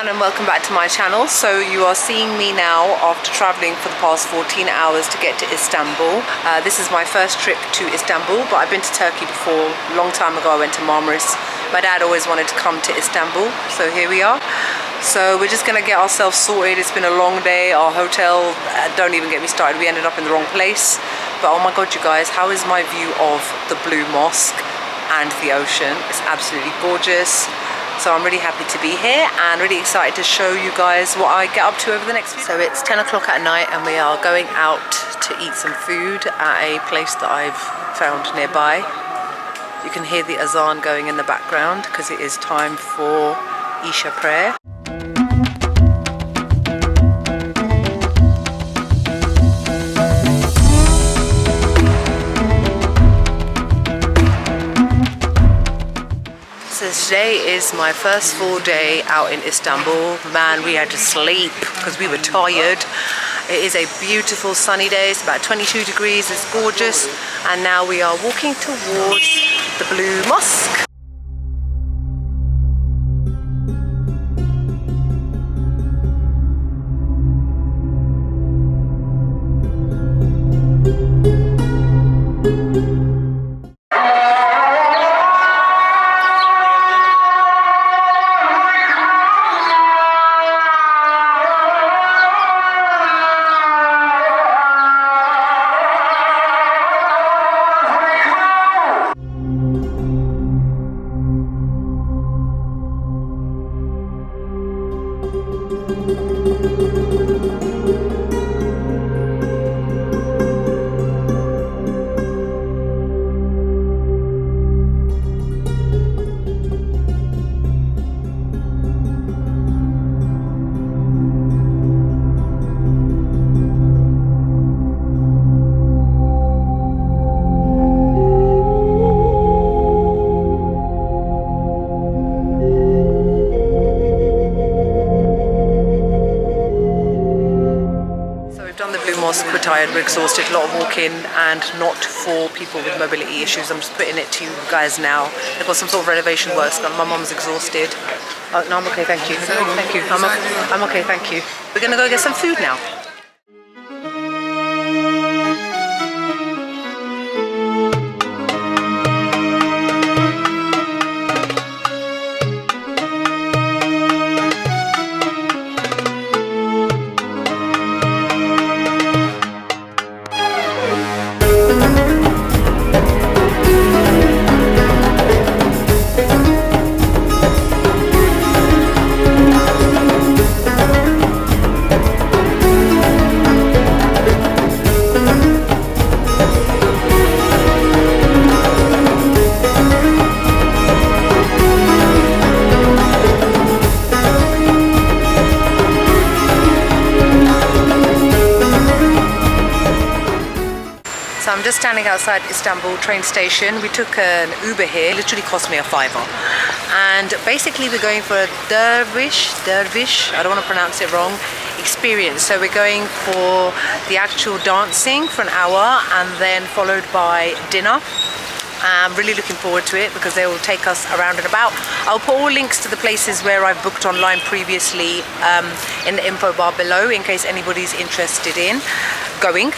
everyone and welcome back to my channel. So you are seeing me now after traveling for the past 14 hours to get to Istanbul. This is my first trip to Istanbul, but I've been to Turkey before. A long time ago I went to Marmaris. My dad always wanted to come to Istanbul, so here we are. So we're just gonna get ourselves sorted. It's been a long day. Our hotel, don't even get me started, we ended up in the wrong place. But oh my god, you guys, how is my view of the Blue Mosque and the ocean? It's absolutely gorgeous. So I'm really happy to be here and really excited to show you guys what I get up to over the next few. So it's 10 o'clock at night and we are going out to eat some food at a place that I've found nearby. You can hear the azan going in the background because it is time for Isha prayer. So today is my first full day out in Istanbul. Man, we had to sleep because we were tired. It is a beautiful sunny day. It's about 22 degrees. It's gorgeous. And now we are walking towards the Blue Mosque. We're tired, we're exhausted, a lot of walking and not for people with mobility issues. I'm just putting it to you guys now. They've got some sort of renovation works done. My mum's exhausted. Oh, no, I'm okay, thank you. Thank you. I'm okay, thank you. We're gonna go get some food now. So I'm just standing outside Istanbul train station. We took an Uber here. It literally cost me a £5. And basically we're going for a Dervish, I don't want to pronounce it wrong, experience. So we're going for the actual dancing for an hour and then followed by dinner. I'm really looking forward to it because they will take us around and about. I'll put all links to the places where I've booked online previously in the info bar below in case anybody's interested in going.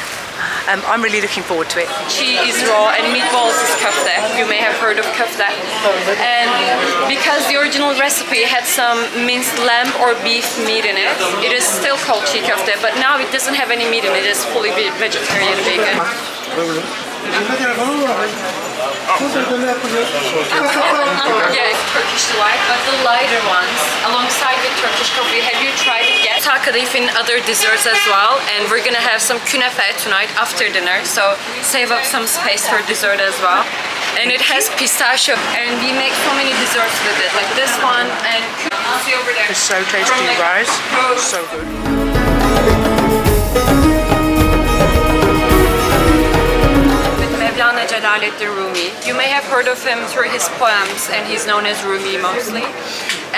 I'm really looking forward to it. Cheese is raw and meatballs is köfte. You may have heard of köfte. And because the original recipe had some minced lamb or beef meat in it, it is still called çiğ köfte, but now it doesn't have any meat in it. It is fully vegetarian vegan. Yeah, it's Turkish like, but the lighter ones, alongside with Turkish coffee. Have you tried it yet? Takadif in other desserts as well, and we're gonna have some künefe tonight after dinner, so save up some space for dessert as well. And it has pistachio, and we make so many desserts with it, like this one, and see over there. It's so tasty, guys. So good. Mevlana Celaleddin Rumi. You may have heard of him through his poems, and he's known as Rumi mostly.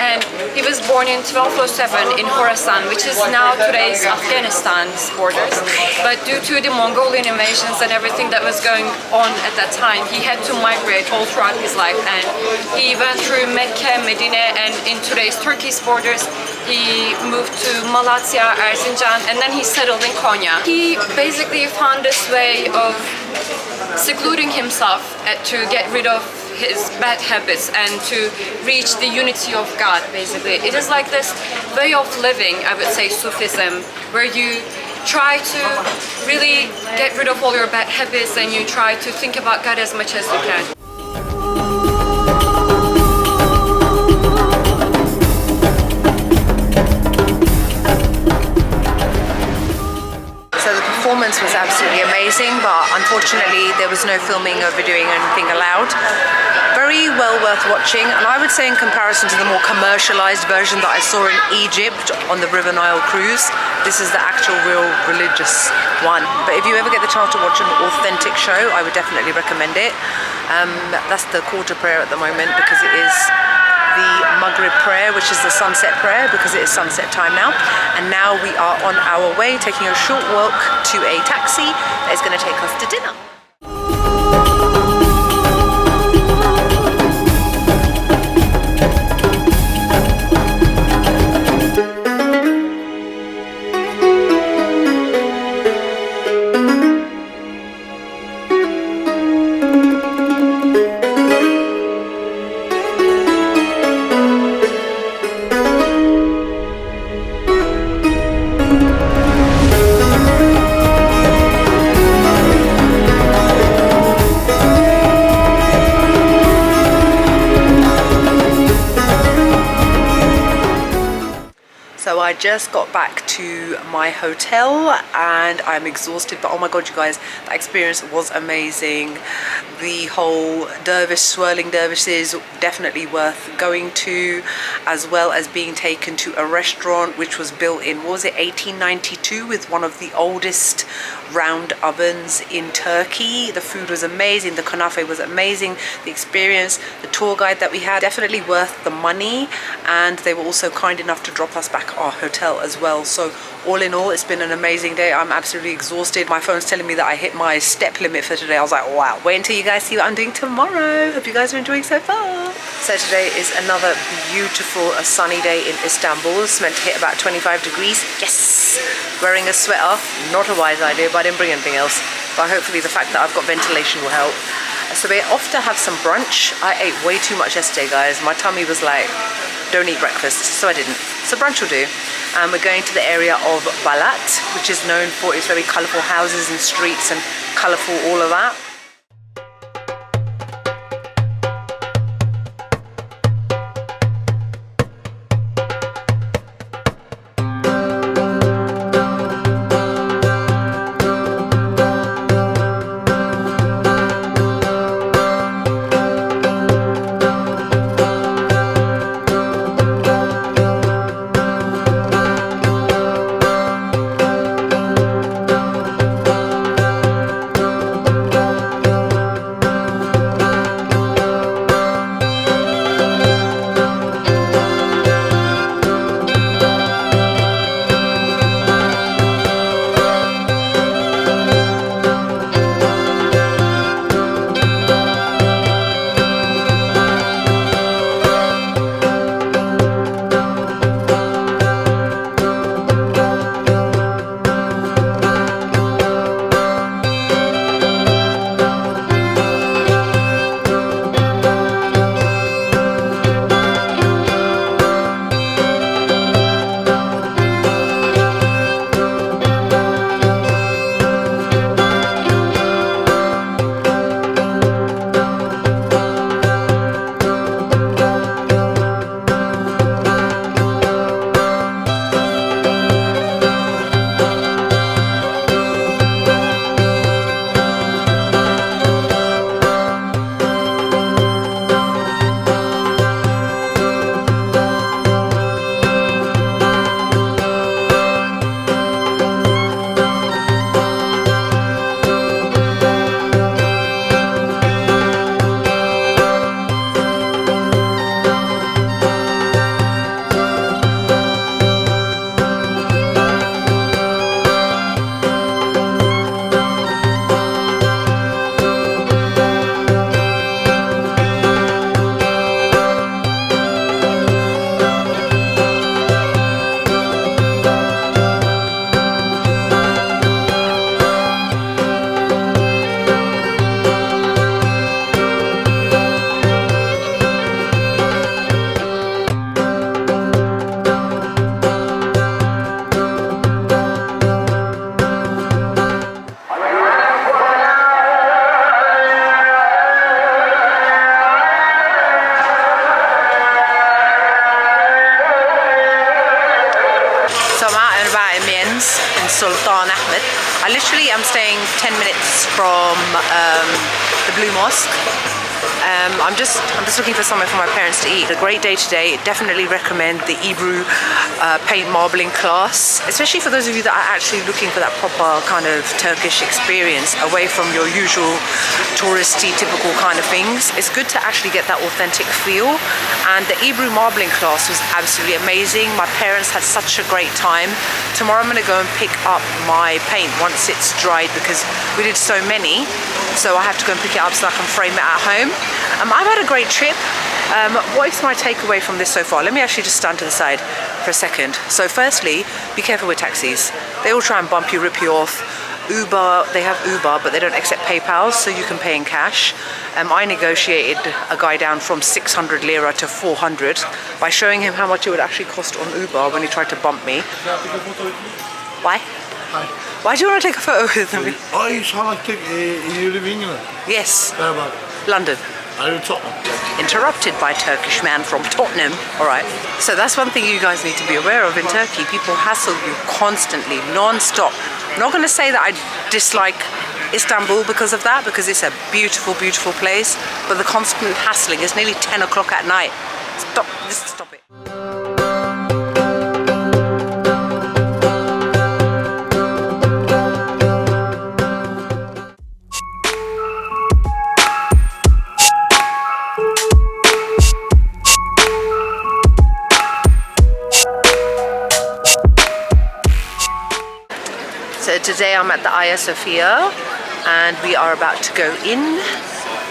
and he was born in 1207 in Khorasan, which is now today's Afghanistan's borders. But due to the Mongolian invasions and everything that was going on at that time, he had to migrate all throughout his life, and he went through Mecca, Medina, and in today's Turkish borders, he moved to Malatya, Erzincan, and then he settled in Konya. He basically found this way of secluding himself to get rid of his bad habits and to reach the unity of God, basically. It is like this way of living, I would say, Sufism, where you try to really get rid of all your bad habits and you try to think about God as much as you can. So the performance was absolutely amazing, but unfortunately there was no filming or videoing or anything allowed. Very well worth watching, and I would say in comparison to the more commercialized version that I saw in Egypt on the River Nile cruise, this is the actual real religious one. But if you ever get the chance to watch an authentic show, I would definitely recommend it. That's the quarter prayer at the moment, because it is the Maghrib prayer, which is the sunset prayer, because it is sunset time now. And now we are on our way, taking a short walk to a taxi that is going to take us to dinner. So I just got back to my hotel and I'm exhausted, but oh my god you guys, that experience was amazing. The whole dervish, swirling dervishes, definitely worth going to, as well as being taken to a restaurant which was built in, what was it, 1892, with one of the oldest round ovens in Turkey. The food was amazing, the kunafe was amazing, the experience, the tour guide that we had, definitely worth the money, and they were also kind enough to drop us back our hotel as well. So all in all, it's been an amazing day. I'm absolutely exhausted. My phone's telling me that I hit my step limit for today. I was like, wow, wait until you guys see what I'm doing tomorrow. Hope you guys are enjoying so far. So today is another beautiful sunny day in Istanbul. It's meant to hit about 25 degrees. Yes! Wearing a sweater, not a wise idea, but I didn't bring anything else. But hopefully the fact that I've got ventilation will help. So we're off to have some brunch. I ate way too much yesterday, guys. My tummy was like, don't eat breakfast, so I didn't. So brunch will do. And we're going to the area of Balat, which is known for its very colourful houses and streets and colourful all of that. citizens in Sultan Ahmed. I literally am staying 10 minutes from the Blue Mosque. I'm just looking for somewhere for my parents to eat. A great day today. Definitely recommend the Ebru paint marbling class, especially for those of you that are actually looking for that proper kind of Turkish experience away from your usual touristy typical kind of things. It's good to actually get that authentic feel, and the Ebru marbling class was absolutely amazing. My parents had such a great time. Tomorrow I'm going to go and pick up my paint once it's dried because we did so many, so I have to go and pick it up so I can frame it at home. I've had a great trip. What is my takeaway from this so far? Let me actually just stand to the side for a second. So firstly, be careful with taxis. They all try and bump you, rip you off. Uber, they have Uber, but they don't accept PayPal, so you can pay in cash. I negotiated a guy down from 600 lira to 400 by showing him how much it would actually cost on Uber when he tried to bump me. Why? Hi. Why do you want to take a photo with me? Oh, you sound like you live in England. Yes, Where about? London. Are you in Tottenham? Interrupted by Turkish man from Tottenham. All right. So that's one thing you guys need to be aware of in Turkey. People hassle you constantly, non-stop. I'm not going to say that I dislike Istanbul because of that, because it's a beautiful, beautiful place. But the constant hassling, it's nearly 10 o'clock at night. Stop, just stop it. So today I'm at the Hagia Sophia and we are about to go in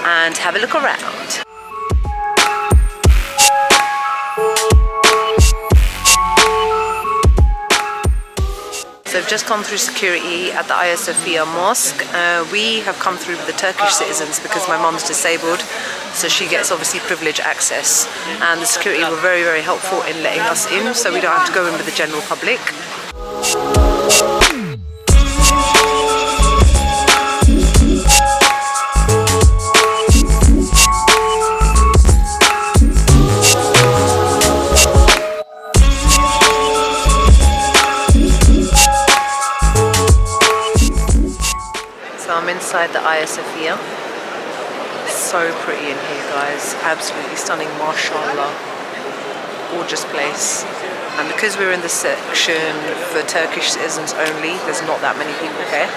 and have a look around. So I've just gone through security at the Hagia Sophia Mosque. We have come through with the Turkish citizens because my mom's disabled, so she gets obviously privileged access. And the security were very, very helpful in letting us in, so we don't have to go in with the general public. Inside the Hagia Sophia. So pretty in here, guys. Absolutely stunning, mashallah. Gorgeous place. And because we're in the section for Turkish citizens only, there's not that many people here.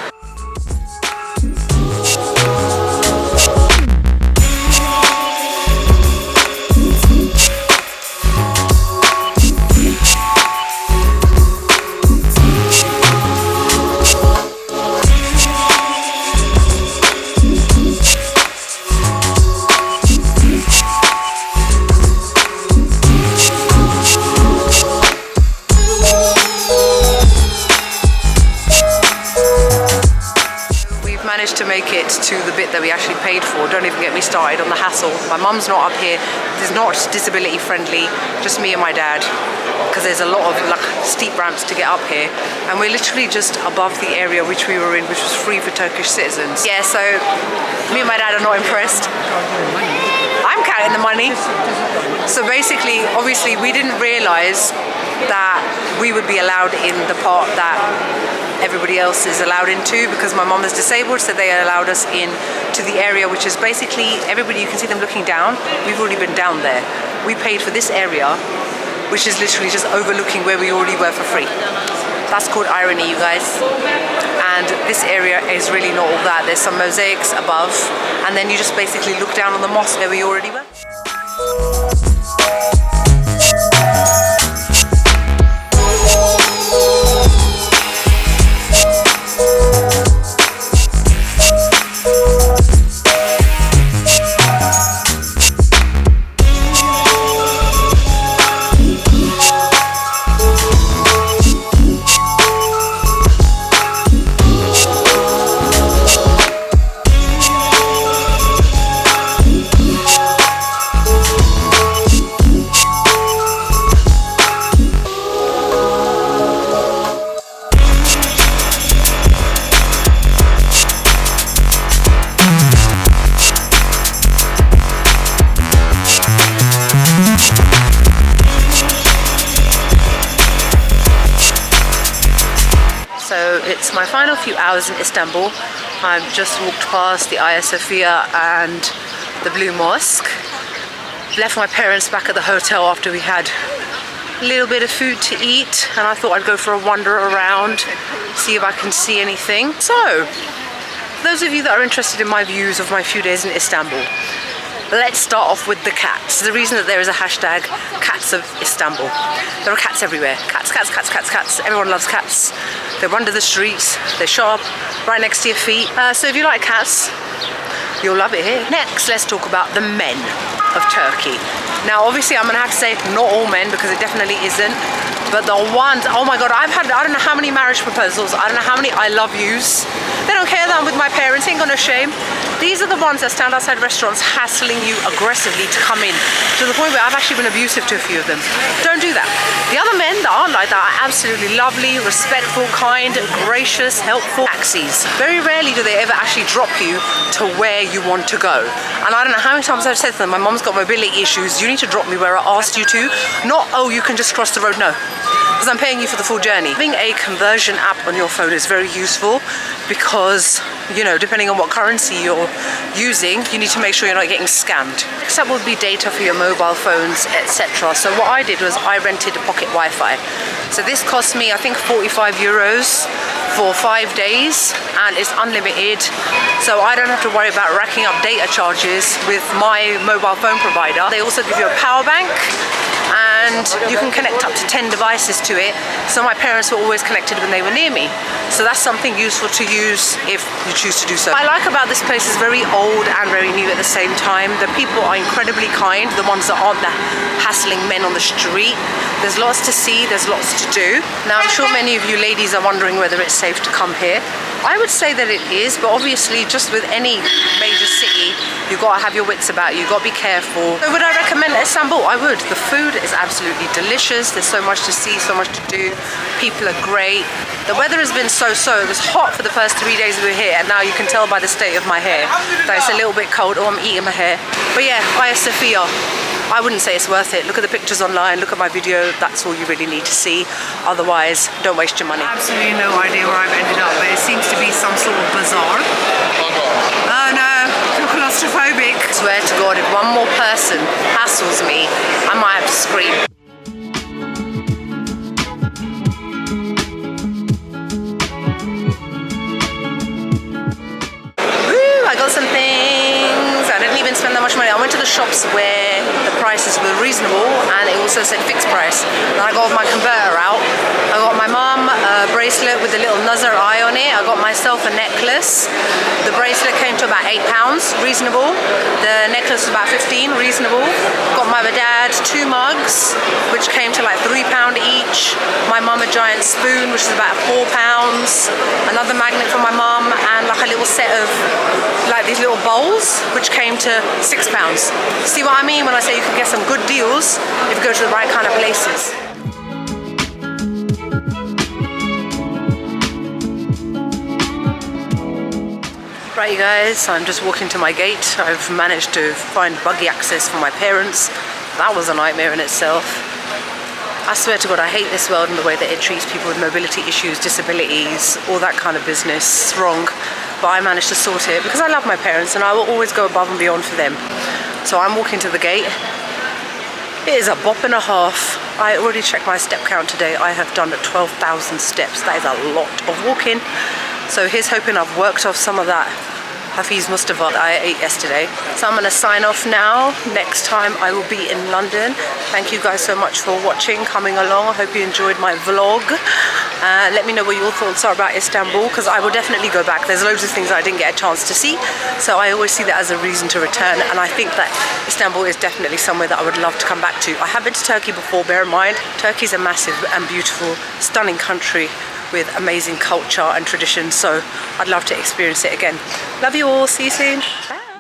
To make it to the bit that we actually paid for. Don't even get me started on the hassle. My mum's not up here. It's not disability friendly, just me and my dad, because there's a lot of like steep ramps to get up here, and we're literally just above the area which we were in, which was free for Turkish citizens. Yeah, so me and my dad are not impressed. I'm counting the money. So basically, obviously we didn't realize that we would be allowed in the part that everybody else is allowed into, because my mom is disabled, so they allowed us in to the area which is basically everybody, you can see them looking down. We've already been down there. We paid for this area, which is literally just overlooking where we already were for free. That's called irony, you guys. And this area is really not all that. There's some mosaics above, and then you just basically look down on the mosque where we already were. So it's my final few hours in Istanbul. I've just walked past the Hagia Sophia and the Blue Mosque. Left my parents back at the hotel after we had a little bit of food to eat, and I thought I'd go for a wander around, see if I can see anything. So, those of you that are interested in my views of my few days in Istanbul, let's start off with the cats. The reason that there is a hashtag Cats of Istanbul. There are cats everywhere. Cats, cats, cats, cats, cats. Everyone loves cats. They wander the streets. They show up right next to your feet. So if you like cats, you'll love it here. Next, let's talk about the men of Turkey. Now, obviously, I'm gonna have to say not all men, because it definitely isn't. But the ones, oh my God, I've had, I don't know how many marriage proposals. I don't know how many I love yous. They don't care that I'm with my parents, ain't got no shame. These are the ones that stand outside restaurants hassling you aggressively to come in, to the point where I've actually been abusive to a few of them. Don't do that. The other men that aren't like that are absolutely lovely, respectful, kind, gracious, helpful taxis. Very rarely do they ever actually drop you to where you want to go. And I don't know how many times I've said to them, my mom's got mobility issues, you need to drop me where I asked you to, not, oh, you can just cross the road. No, because I'm paying you for the full journey. Having a conversion app on your phone is very useful, because, you know, depending on what currency you're using, you need to make sure you're not getting scammed. Next up would be data for your mobile phones, etc. So what I did was I rented pocket Wi-Fi. So this cost me, I think, 45 euros for 5 days, and it's unlimited. So I don't have to worry about racking up data charges with my mobile phone provider. They also give you a power bank, and you can connect up to 10 devices to it. So my parents were always connected when they were near me. So that's something useful to use if you choose to do so. What I like about this place is very old and very new at the same time. The people are incredibly kind, the ones that aren't the hassling men on the street. There's lots to see, there's lots to do. Now, I'm sure many of you ladies are wondering whether it's safe to come here. I would say that it is, but obviously just with any major city, you've got to have your wits about you, you've got to be careful. So would I recommend Istanbul? I would. The food is absolutely delicious. There's so much to see, so much to do. People are great. The weather has been so-so. It was hot for the first 3 days we were here, and now you can tell by the state of my hair that it's a little bit cold. Oh, I'm eating my hair. But yeah, Hagia Sophia. I wouldn't say it's worth it. Look at the pictures online, look at my video, that's all you really need to see. Otherwise, don't waste your money. Absolutely no idea where I've ended up, but it seems to be some sort of bazaar. Oh no, I'm claustrophobic. I swear to God, if one more person hassles me, I might have to scream. Woo, I got some things. I didn't even spend that much money. I went to the shops where the prices were reasonable, and it also said fixed price. And I got my converter out. I got my mum a bracelet with a little Nazar eye on it. I got myself a necklace. The bracelet came to about £8, reasonable. The necklace was about 15, reasonable. Got my dad 2 mugs, which came to like £3 each. My mum a giant spoon, which is about £4. Another magnet for my mum, and like a little set of like these little bowls, which came to £6. See what I mean when I say you can get some good deals if you go to the right kind of places. Right, you guys, I'm just walking to my gate. I've managed to find buggy access for my parents. That was a nightmare in itself. I swear to God, I hate this world and the way that it treats people with mobility issues, disabilities, all that kind of business. It's wrong. But I managed to sort it because I love my parents and I will always go above and beyond for them. So I'm walking to the gate. It is a bop and a half. I already checked my step count today. I have done 12,000 steps. That is a lot of walking. So here's hoping I've worked off some of that Hafiz Mustafa that I ate yesterday. So I'm going to sign off now. Next time I will be in London. Thank you guys so much for watching, coming along. I hope you enjoyed my vlog. Let me know what your thoughts are about Istanbul, because I will definitely go back. There's loads of things I didn't get a chance to see. So I always see that as a reason to return. And I think that Istanbul is definitely somewhere that I would love to come back to. I have been to Turkey before, bear in mind. Turkey's a massive and beautiful, stunning country with amazing culture and tradition, so I'd love to experience it again. Love you all, see you soon, bye.